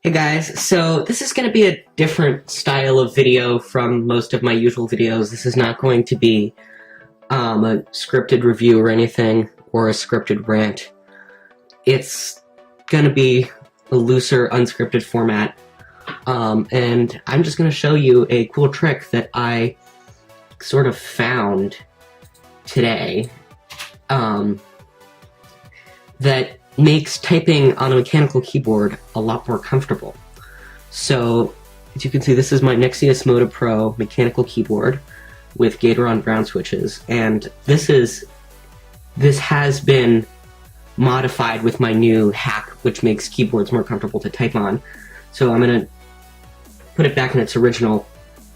Hey guys, so this is going to be a different style of video from most of my usual videos. This is not going to be a scripted review or anything, or a scripted rant. It's going to be a looser, unscripted format, and I'm just going to show you a cool trick that I sort of found today that makes typing on a mechanical keyboard a lot more comfortable. So, as you can see, this is my Nexius Moda Pro mechanical keyboard with Gatoron brown switches, and this has been modified with my new hack, which makes keyboards more comfortable to type on. So I'm going to put it back in its original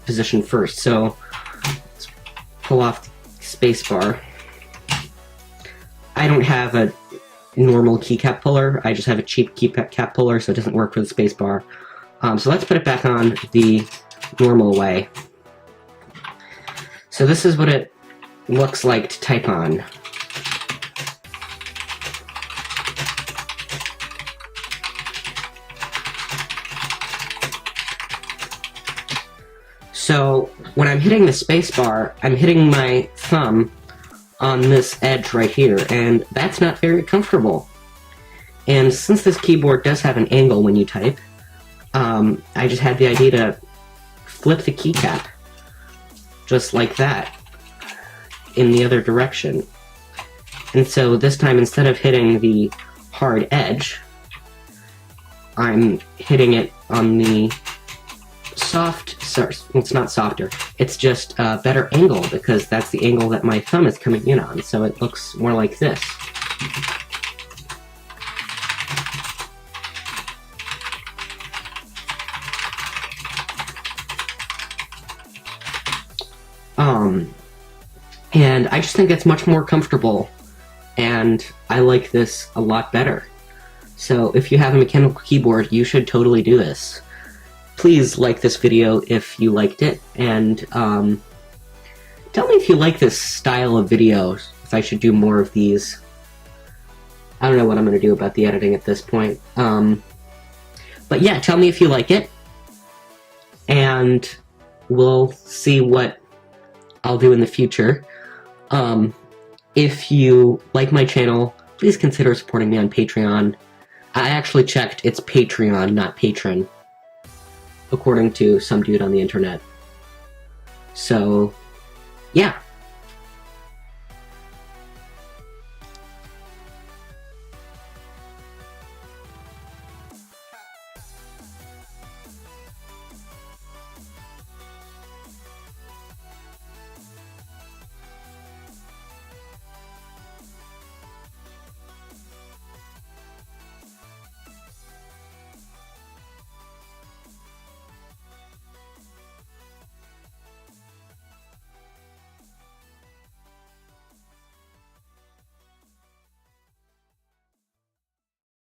position first. So, let's pull off the spacebar. I don't have a normal keycap puller. I just have a cheap keycap puller, so it doesn't work for the spacebar. So let's put it back on the normal way. So this is what it looks like to type on. So when I'm hitting the spacebar, I'm hitting my thumb on this edge right here, and that's not very comfortable. And since this keyboard does have an angle when you type, I just had the idea to flip the keycap just like that in the other direction. And so this time, instead of hitting the hard edge, I'm hitting it on the it's not softer, it's just a better angle, because that's the angle that my thumb is coming in on, so it looks more like this. And I just think it's much more comfortable, and I like this a lot better. So if you have a mechanical keyboard, you should totally do this. Please like this video if you liked it, and tell me if you like this style of videos, if I should do more of these. I don't know what I'm going to do about the editing at this point. But yeah, tell me if you like it, and we'll see what I'll do in the future. If you like my channel, please consider supporting me on Patreon. I actually checked, it's Patreon, not Patron, according to some dude on the internet. So, yeah.